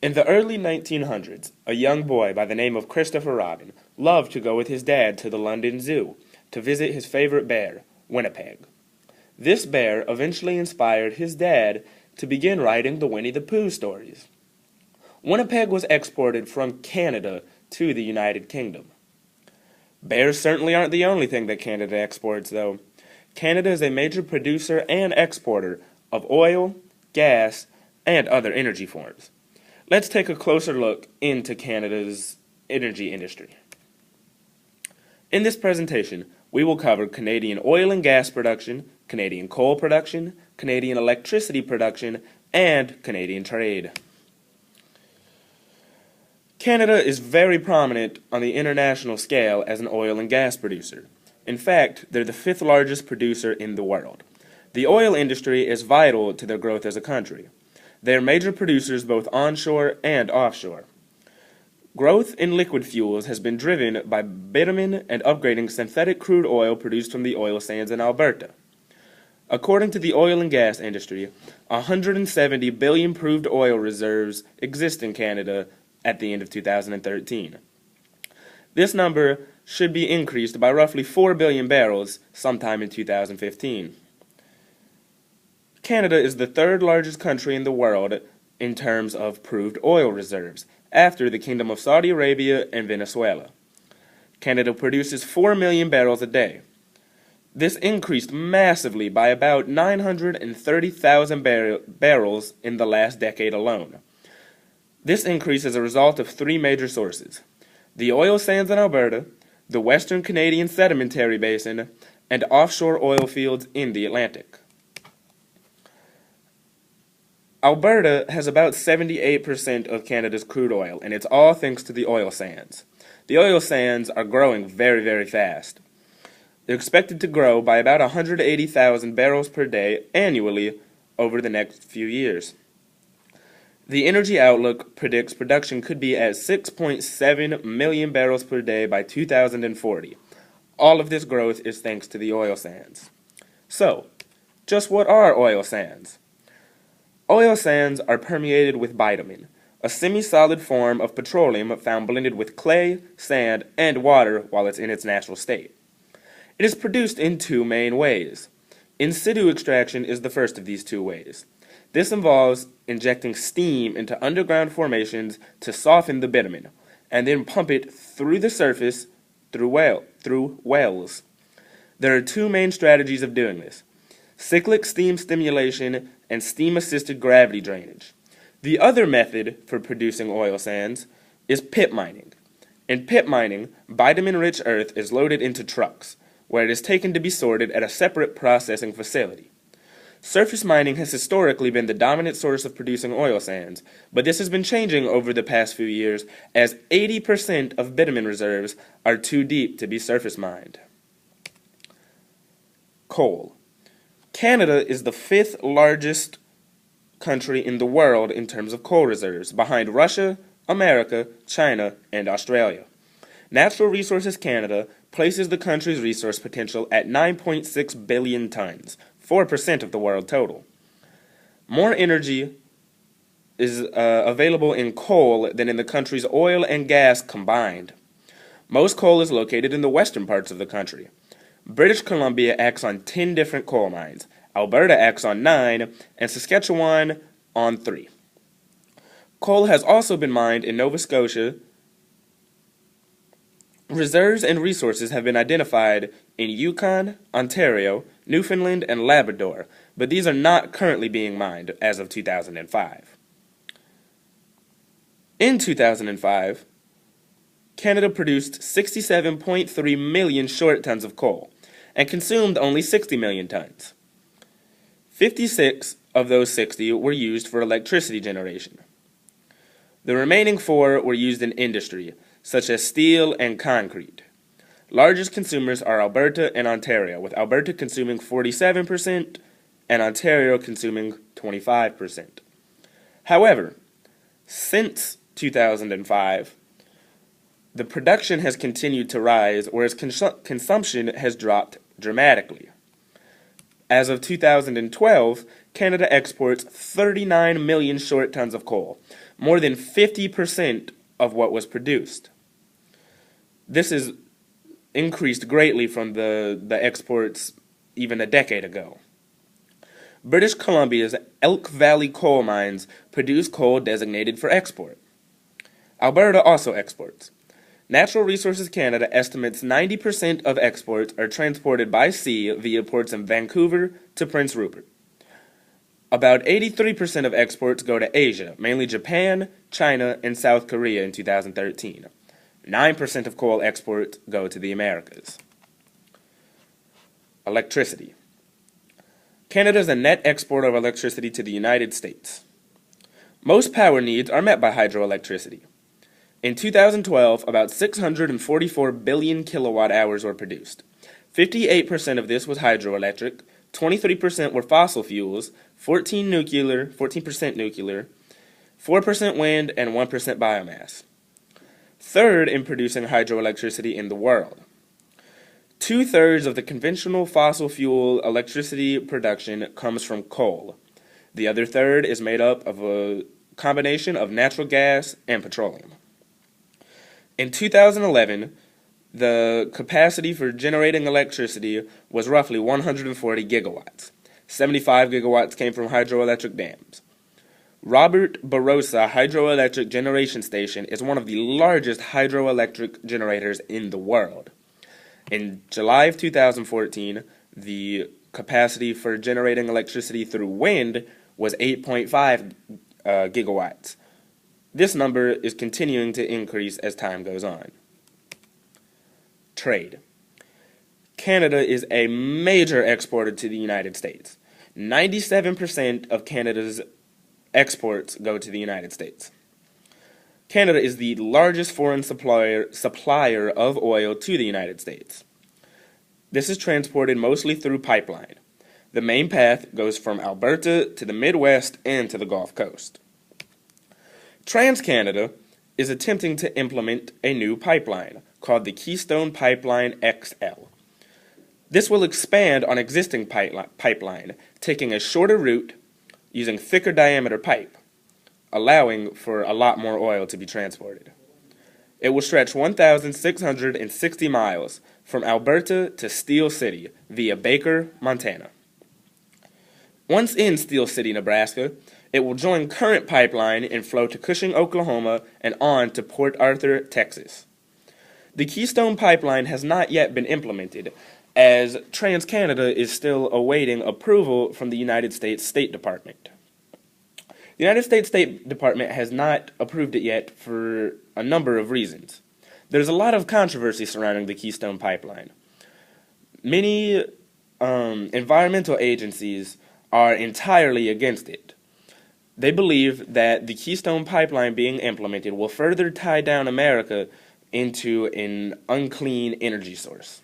In the early 1900s, a young boy by the name of Christopher Robin loved to go with his dad to the London Zoo to visit his favorite bear, Winnipeg. This bear eventually inspired his dad to begin writing the Winnie the Pooh stories. Winnipeg was exported from Canada to the United Kingdom. Bears certainly aren't the only thing that Canada exports, though. Canada is a major producer and exporter of oil, gas, and other energy forms. Let's take a closer look into Canada's energy industry. In this presentation, we will cover Canadian oil and gas production, Canadian coal production, Canadian electricity production, and Canadian trade. Canada is very prominent on the international scale as an oil and gas producer. In fact, they're the fifth largest producer in the world. The oil industry is vital to their growth as a country. They are major producers both onshore and offshore. Growth in liquid fuels has been driven by bitumen and upgrading synthetic crude oil produced from the oil sands in Alberta. According to the oil and gas industry, 170 billion proved oil reserves exist in Canada at the end of 2013. This number should be increased by roughly 4 billion barrels sometime in 2015. Canada is the third largest country in the world in terms of proved oil reserves, after the Kingdom of Saudi Arabia and Venezuela. Canada produces 4 million barrels a day. This increased massively by about 930,000 barrels in the last decade alone. This increase is a result of three major sources: the oil sands in Alberta, the Western Canadian Sedimentary Basin, and offshore oil fields in the Atlantic. Alberta has about 78% of Canada's crude oil, and it's all thanks to the oil sands. The oil sands are growing very, very fast. They're expected to grow by about 180,000 barrels per day annually over the next few years. The Energy Outlook predicts production could be at 6.7 million barrels per day by 2040. All of this growth is thanks to the oil sands. So, just what are oil sands? Oil sands are permeated with bitumen, a semi-solid form of petroleum found blended with clay, sand, and water while it's in its natural state. It is produced in two main ways. In situ extraction is the first of these two ways. This involves injecting steam into underground formations to soften the bitumen, and then pump it through the surface through wells. There are two main strategies of doing this: cyclic steam stimulation and steam-assisted gravity drainage. The other method for producing oil sands is pit mining. In pit mining, bitumen-rich earth is loaded into trucks, where it is taken to be sorted at a separate processing facility. Surface mining has historically been the dominant source of producing oil sands, but this has been changing over the past few years as 80% of bitumen reserves are too deep to be surface mined. Coal. Canada is the fifth largest country in the world in terms of coal reserves, behind Russia, America, China, and Australia. Natural Resources Canada places the country's resource potential at 9.6 billion tons, 4% of the world total. More energy is available in coal than in the country's oil and gas combined. Most coal is located in the western parts of the country. British Columbia acts on 10 different coal mines, Alberta acts on 9, and Saskatchewan on 3. Coal has also been mined in Nova Scotia. Reserves and resources have been identified in Yukon, Ontario, Newfoundland, and Labrador, but these are not currently being mined as of 2005. In 2005, Canada produced 67.3 million short tons of coal and consumed only 60 million tons. 56 of those 60 were used for electricity generation. The remaining 4 were used in industry, such as steel and concrete. Largest consumers are Alberta and Ontario, with Alberta consuming 47% and Ontario consuming 25%. However, since 2005, the production has continued to rise, whereas consumption has dropped dramatically. As of 2012, Canada exports 39 million short tons of coal, more than 50% of what was produced. This is increased greatly from the exports even a decade ago. British Columbia's Elk Valley coal mines produce coal designated for export. Alberta also exports. Natural Resources Canada estimates 90% of exports are transported by sea via ports in Vancouver to Prince Rupert. About 83% of exports go to Asia, mainly Japan, China, and South Korea in 2013. 9% of coal exports go to the Americas. Electricity. Canada is a net exporter of electricity to the United States. Most power needs are met by hydroelectricity. In 2012, about 644 billion kilowatt hours were produced. 58% of this was hydroelectric, 23% were fossil fuels, 14% nuclear, 4% wind, and 1% biomass. Third in producing hydroelectricity in the world. 2/3 of the conventional fossil fuel electricity production comes from coal. The other third is made up of a combination of natural gas and petroleum. In 2011, the capacity for generating electricity was roughly 140 gigawatts. 75 gigawatts came from hydroelectric dams. Robert Barossa Hydroelectric Generation Station is one of the largest hydroelectric generators in the world. In July of 2014, the capacity for generating electricity through wind was 8.5 gigawatts. This number is continuing to increase as time goes on. Trade. Canada is a major exporter to the United States. 97% of Canada's exports go to the United States. Canada is the largest foreign supplier of oil to the United States. This is transported mostly through pipeline. The main path goes from Alberta to the Midwest and to the Gulf Coast. TransCanada is attempting to implement a new pipeline called the Keystone Pipeline XL. This will expand on existing pipeline, taking a shorter route using thicker diameter pipe, allowing for a lot more oil to be transported. It will stretch 1,660 miles from Alberta to Steel City via Baker, Montana. Once in Steel City, Nebraska, it will join current pipeline and flow to Cushing, Oklahoma, and on to Port Arthur, Texas. The Keystone Pipeline has not yet been implemented, as TransCanada is still awaiting approval from the United States State Department. The United States State Department has not approved it yet for a number of reasons. There's a lot of controversy surrounding the Keystone Pipeline. Many environmental agencies are entirely against it. They believe that the Keystone Pipeline being implemented will further tie down America into an unclean energy source.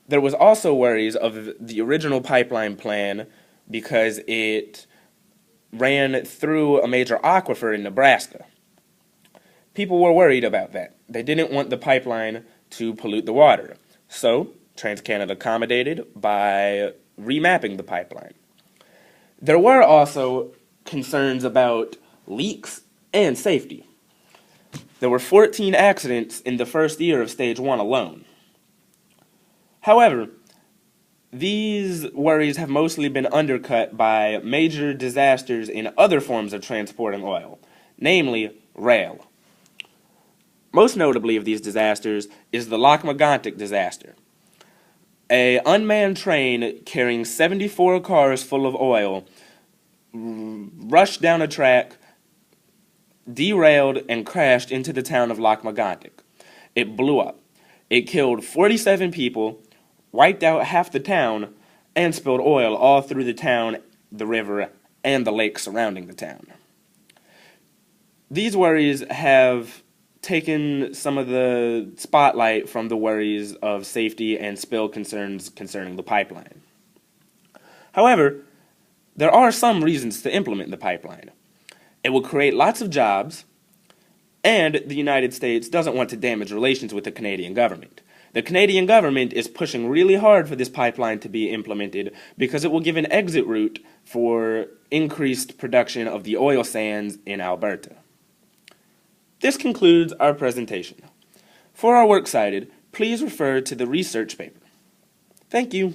There was also worries of the original pipeline plan because it ran through a major aquifer in Nebraska. People were worried about that. They didn't want the pipeline to pollute the water. So, TransCanada accommodated by remapping the pipeline. There were also concerns about leaks and safety. There were 14 accidents in the first year of Stage 1 alone. However, these worries have mostly been undercut by major disasters in other forms of transporting oil, namely rail. Most notably of these disasters is the Lac-Mégantic disaster. An unmanned train carrying 74 cars full of oil rushed down a track, derailed, and crashed into the town of Lac-Mégantic. It blew up. It killed 47 people, wiped out half the town, and spilled oil all through the town, the river, and the lake surrounding the town. These worries have taken some of the spotlight from the worries of safety and spill concerns concerning the pipeline. However, there are some reasons to implement the pipeline. It will create lots of jobs, and the United States doesn't want to damage relations with the Canadian government. The Canadian government is pushing really hard for this pipeline to be implemented because it will give an exit route for increased production of the oil sands in Alberta. This concludes our presentation. For our works cited, please refer to the research paper. Thank you.